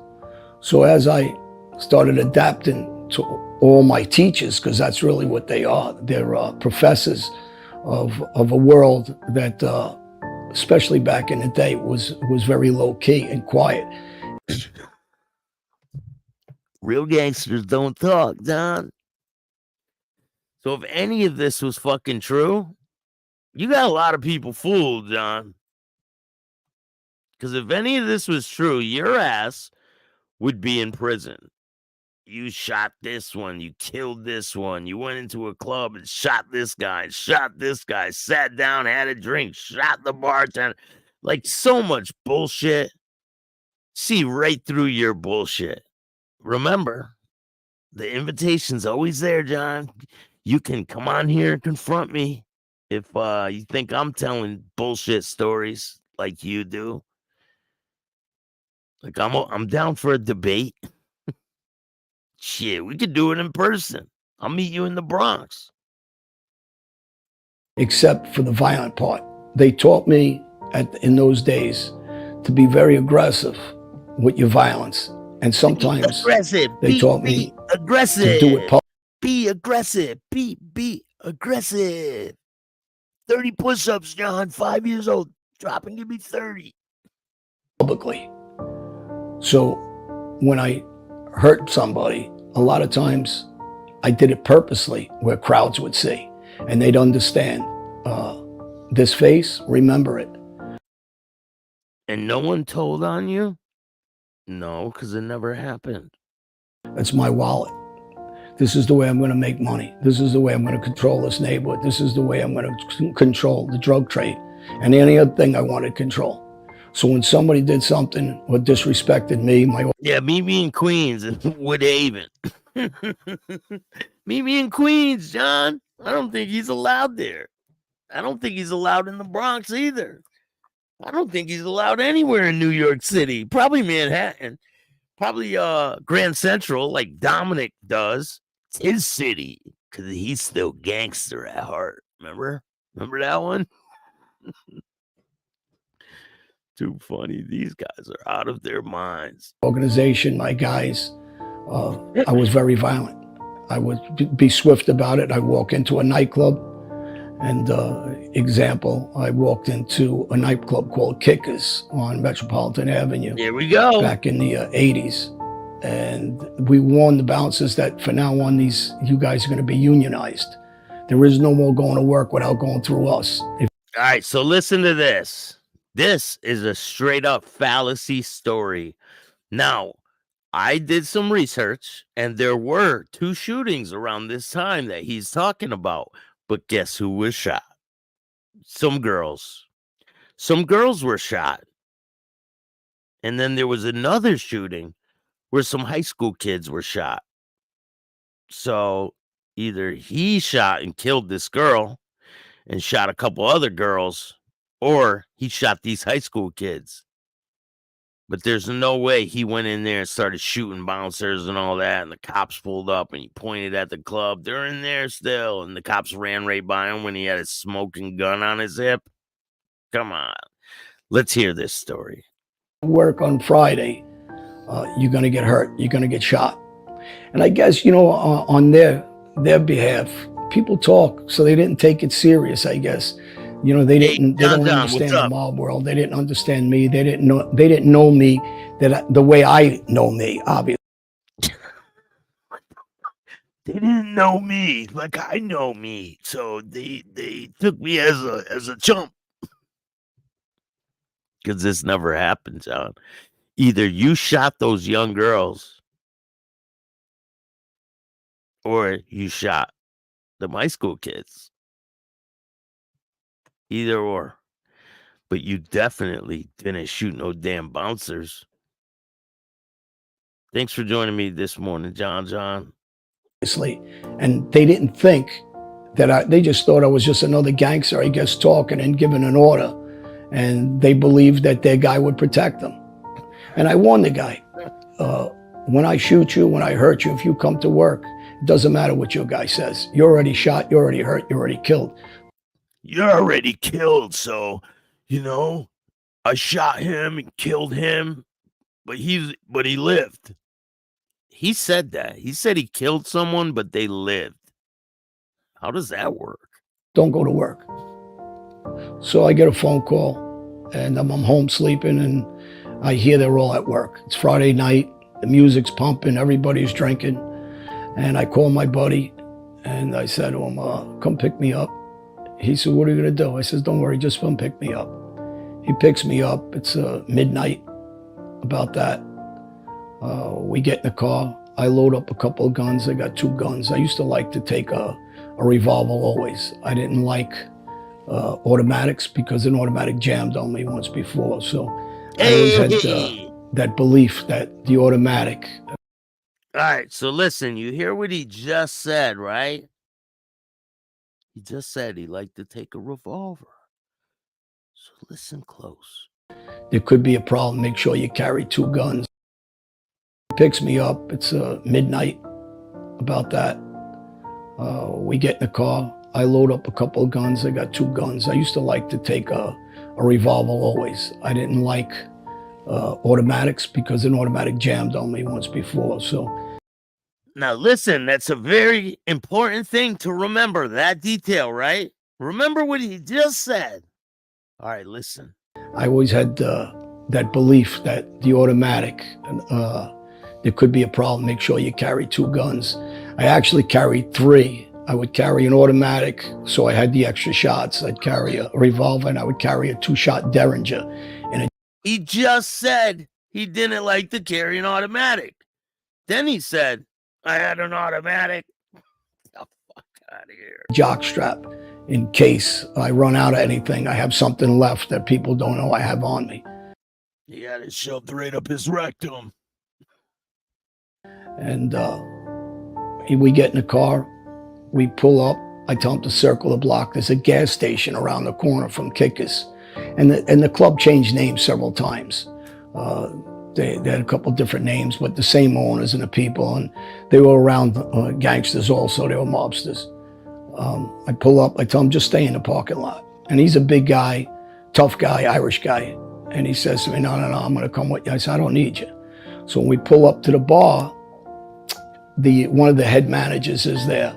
So as I started adapting to all my teachers, because that's really what they are, they're professors of a world that, especially back in the day, was very low key and quiet. Real gangsters don't talk, Don. So if any of this was fucking true, you got a lot of people fooled, John. Because if any of this was true, your ass would be in prison. You shot this one, you killed this one, you went into a club and shot this guy, sat down, had a drink, shot the bartender. Like so much bullshit. See right through your bullshit. Remember, the invitation's always there, John. You can come on here and confront me if you think I'm telling bullshit stories like you do. Like I'm down for a debate. Shit, we could do it in person. I'll meet you in the Bronx. Except for the violent part. They taught me in those days to be very aggressive with your violence. And sometimes they taught me aggressive. to do it Be aggressive. Be aggressive. 30 push-ups, John. 5 years old. Drop and give me 30. publicly. So when I hurt somebody, a lot of times I did it purposely where crowds would see and they'd understand this face, remember it. And no one told on you? No, because it never happened. That's my wallet. This is the way I'm going to make money. This is the way I'm going to control this neighborhood. This is the way I'm going to control the drug trade and any other thing I wanted to control. So when somebody did something or disrespected me, meet me in Queens and Woodhaven. Meet me in Queens, John. I don't think he's allowed there. I don't think he's allowed in the Bronx either. I don't think he's allowed anywhere in New York City. Probably Manhattan. Probably Grand Central like Dominic does. It's his city because he's still gangster at heart. Remember that one? Too funny. These guys are out of their minds. Organization, my guys, I was very violent. I would be swift about it. I walk into a nightclub and example, I walked into a nightclub called Kickers on Metropolitan Avenue. Here we go. Back in the 80s. And we warned the bouncers that from now on, you guys are going to be unionized. There is no more going to work without going through us. All right, so listen to this. This is a straight up fallacy story. Now, I did some research, and there were 2 shootings around this time that he's talking about. But guess who was shot? Some girls. Some girls were shot. And then there was another shooting where some high school kids were shot. So either he shot and killed this girl and shot a couple other girls, or he shot these high school kids. But there's no way he went in there and started shooting bouncers and all that, and the cops pulled up and he pointed at the club. They're in there still, and the cops ran right by him when he had a smoking gun on his hip. Come on. Let's hear this story. Work on Friday, you're going to get hurt. You're going to get shot. And I guess, on their behalf, people talk, so they didn't take it serious, I guess. They don't understand the mob world. They didn't understand me. They didn't know me the way I know me, obviously. They didn't know me like I know me, so they took me as a chump. Because this never happened, John. Either you shot those young girls, or you shot the high school kids. Either or. But you definitely didn't shoot no damn bouncers. Thanks for joining me this morning, John. And they didn't think that they just thought I was just another gangster, I guess, talking and giving an order. And they believed that their guy would protect them. And I warned the guy, when I shoot you, when I hurt you, if you come to work, it doesn't matter what your guy says. You're already shot, you're already hurt, you're already killed. You're already killed, so, I shot him and killed him, but he lived. He said that. He said he killed someone, but they lived. How does that work? Don't go to work. So I get a phone call, and I'm home sleeping, and I hear they're all at work. It's Friday night, the music's pumping, everybody's drinking. And I call my buddy, and I said to him, come pick me up. He said, what are you gonna do? I said, don't worry, just come pick me up. He picks me up, it's midnight, about that. We get in the car, I load up a couple of guns, I got 2 guns. I used to like to take a revolver always. I didn't like automatics because an automatic jammed on me once before. So I always had that belief that the automatic. All right, so listen, you hear what he just said, right? He just said he liked to take a revolver. So listen close. There could be a problem, make sure you carry 2 guns. He picks me up, it's midnight, about that. We get in the car, I load up a couple of guns, I got 2 guns. I used to like to take a revolver always. I didn't like automatics because an automatic jammed on me once before, so. Now listen, that's a very important thing to remember, that detail, right? Remember what he just said. All right, listen. I always had that belief that the automatic, there could be a problem, make sure you carry 2 guns. I actually carried 3. I would carry an automatic, so I had the extra shots. I'd carry a revolver, and I would carry a 2-shot Derringer. He just said he didn't like to carry an automatic. Then he said, I had an automatic. Get the fuck out of here. Jock strap, in case I run out of anything, I have something left that people don't know I have on me. He had it shoved right up his rectum. And we get in the car, we pull up, I tell him to circle the block. There's a gas station around the corner from Kickers. And the club changed names several times. They had a couple different names, but the same owners and the people, and they were around gangsters also, they were mobsters. I pull up, I tell him, just stay in the parking lot. And he's a big guy, tough guy, Irish guy. And he says to me, no, I'm gonna come with you. I said, I don't need you. So when we pull up to the bar, one of the head managers is there.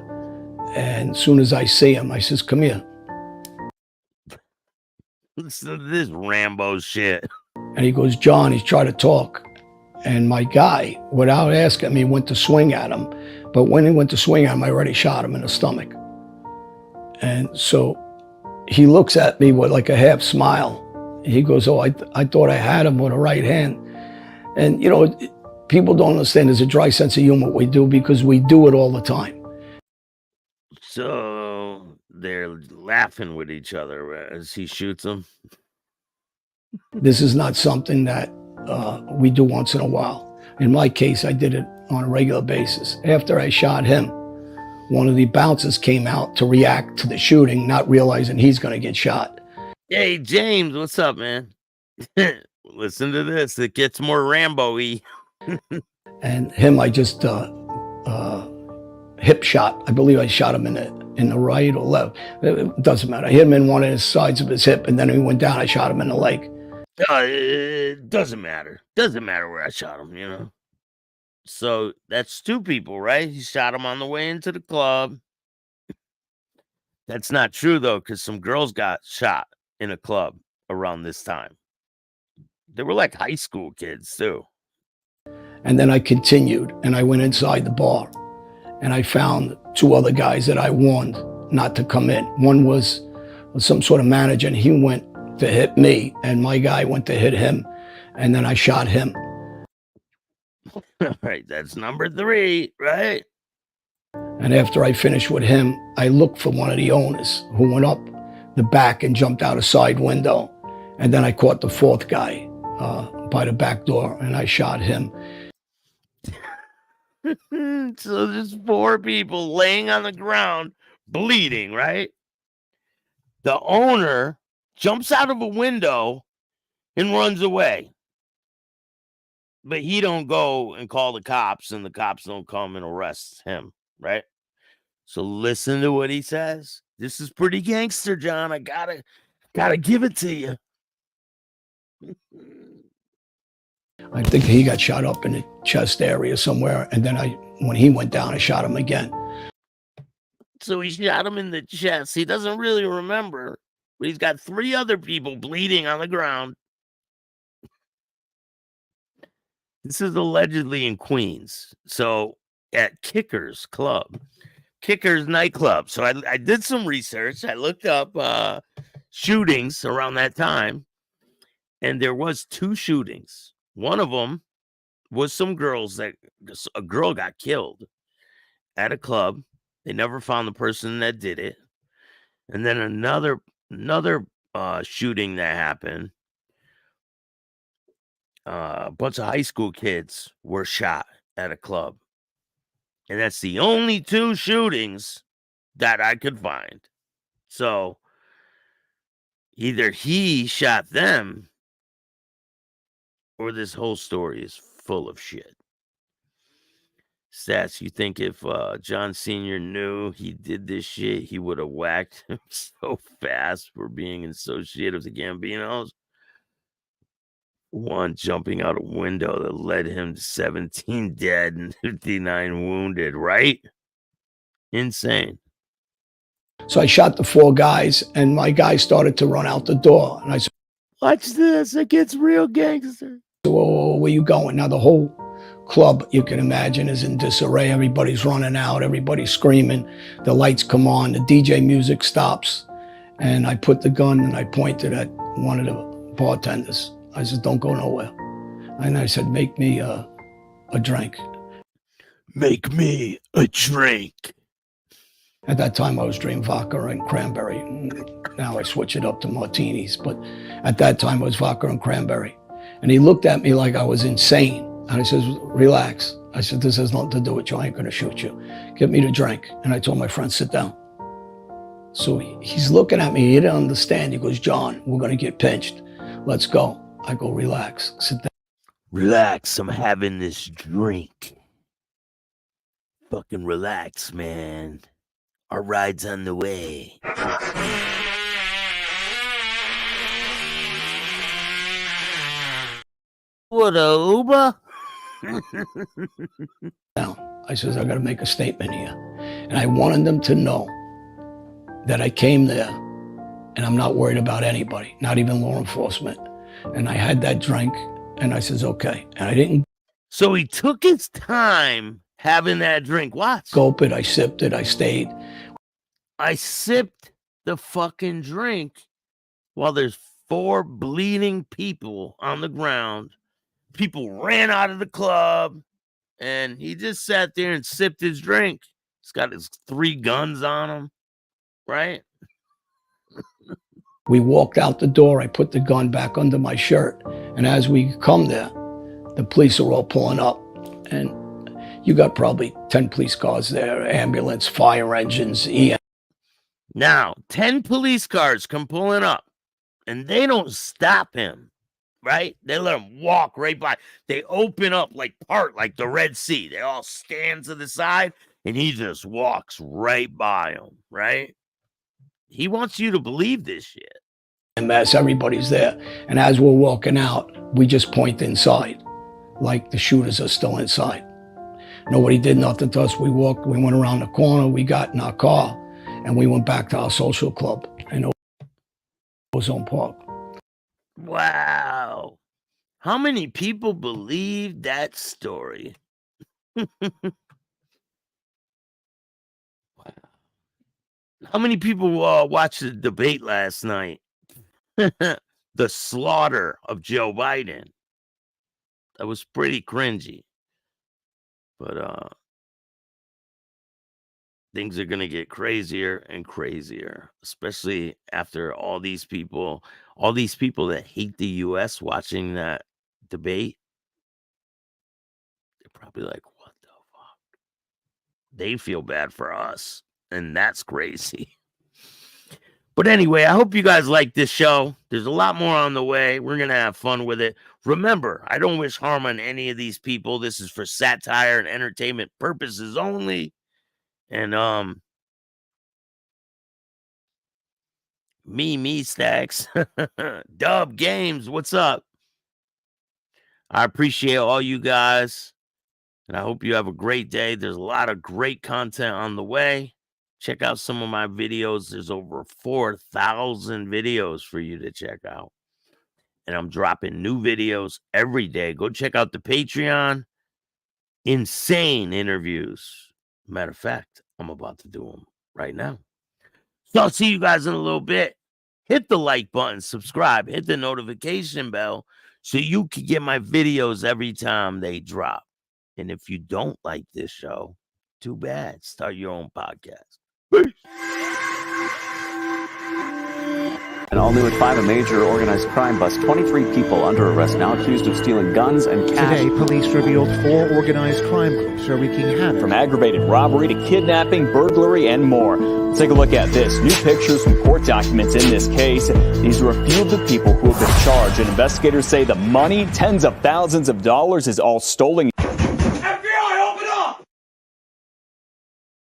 And as soon as I see him, I says, come here. Listen to this Rambo shit. And he goes, John, he's trying to talk. And my guy, without asking me, went to swing at him. But when he went to swing at him, I already shot him in the stomach. And so he looks at me with like a half smile. He goes, oh, I thought I had him with a right hand. And, people don't understand there's a dry sense of humor we do because we do it all the time. So they're laughing with each other as he shoots them. This is not something that we do once in a while. In my case, I did it on a regular basis. After I shot him, one of the bouncers came out to react to the shooting, not realizing he's going to get shot. Hey, James, what's up, man? Listen to this. It gets more Rambo-y. And him, I just hip shot. I believe I shot him in the right or left. It doesn't matter. I hit him in one of his sides of his hip, and then he went down. I shot him in the leg. It doesn't matter. Doesn't matter where I shot him, So that's 2 people, right? He shot him on the way into the club. That's not true, though, because some girls got shot in a club around this time. They were like high school kids, too. And then I continued, and I went inside the bar. And I found 2 other guys that I warned not to come in. One was some sort of manager, and he went to hit me, and my guy went to hit him, and then I shot him. All right, that's number 3, right? And after I finished with him, I looked for one of the owners who went up the back and jumped out a side window. And then I caught the 4th guy by the back door, and I shot him. So there's 4 people laying on the ground bleeding, right? The owner jumps out of a window and runs away. But he don't go and call the cops, and the cops don't come and arrest him, right? So listen to what he says. This is pretty gangster, John. I gotta give it to you. I think he got shot up in the chest area somewhere, and then when he went down, I shot him again. So he shot him in the chest. He doesn't really remember, but he's got 3 other people bleeding on the ground. This is allegedly in Queens. So at Kickers nightclub. So I did some research. I looked up shootings around that time, and there was 2 shootings. One of them was a girl got killed at a club. They never found the person that did it. And then another shooting that happened. A bunch of high school kids were shot at a club. And that's the only 2 shootings that I could find. So either he shot them or this whole story is full of shit. Stats, you think if John Sr. knew he did this shit, he would have whacked him so fast for being associated with the Gambinos? One jumping out a window that led him to 17 dead and 59 wounded, right? Insane. So I shot the 4 guys, and my guy started to run out the door. And I said, Watch this. It gets real gangster. whoa, where you going? Now the whole club, you can imagine, is in disarray. Everybody's running out. Everybody's screaming. The lights come on. The DJ music stops. And I put the gun and I pointed at one of the bartenders. I said, don't go nowhere. And I said, make me a drink. Make me a drink. At that time, I was drinking vodka and cranberry. Now I switch it up to martinis. But at that time, it was vodka and cranberry. And he looked at me like I was insane. And I said, relax. I said, this has nothing to do with you. I ain't going to shoot you. Get me the drink. And I told my friend, sit down. So he's looking at me. He didn't understand. He goes, John, we're going to get pinched. Let's go. I go, relax. Sit down. Relax. I'm having this drink. Fucking relax, man. Our ride's on the way. What a Uber? Down. I says, I got to make a statement here. And I wanted them to know that I came there and I'm not worried about anybody, not even law enforcement. And I had that drink and I says, okay. And I didn't. So he took his time having that drink. Watch. Gulp it. I sipped it. I stayed. I sipped the fucking drink while there's 4 bleeding people on the ground. People ran out of the club, and he just sat there and sipped his drink. He's got his 3 guns on him, right? We walked out the door. I put the gun back under my shirt. And as we come there, the police are all pulling up. And you got probably 10 police cars there, ambulance, fire engines, EM. Now, 10 police cars come pulling up, and they don't stop him, right? They let him walk right by. They open up like the Red Sea. They all stand to the side, and he just walks right by them, right? He wants you to believe this shit. Mess, everybody's there. And as we're walking out, we just point inside, like the shooters are still inside. Nobody did nothing to us. We went around the corner, we got in our car, and we went back to our social club in Ozone Park. Wow. How many people believe that story? How many people watched the debate last night? The slaughter of Joe Biden. That was pretty cringy. But things are going to get crazier and crazier, especially after all these people that hate the U.S. watching that debate. They're probably like, what the fuck? They feel bad for us, and that's crazy. But anyway, I hope you guys like this show. There's a lot more on the way. We're going to have fun with it. Remember, I don't wish harm on any of these people. This is for satire and entertainment purposes only. And me Staxx. Dub Games, what's up? I appreciate all you guys, and I hope you have a great day. There's a lot of great content on the way. Check out some of my videos. There's over 4,000 videos for you to check out, and I'm dropping new videos every day. Go check out the Patreon. Insane interviews. Matter of fact, I'm about to do them right now. So I'll see you guys in a little bit. Hit the like button, subscribe, hit the notification bell so you can get my videos every time they drop. And if you don't like this show, too bad. Start your own podcast. Peace. And all new at 5, a major organized crime bust. 23 people under arrest now accused of stealing guns and cash. Today, police revealed 4 organized crime groups are wreaking havoc. From aggravated robbery to kidnapping, burglary, and more. Let's take a look at this. New pictures from court documents in this case. These are a few of the people who have been charged. And investigators say the money, tens of thousands of dollars, is all stolen.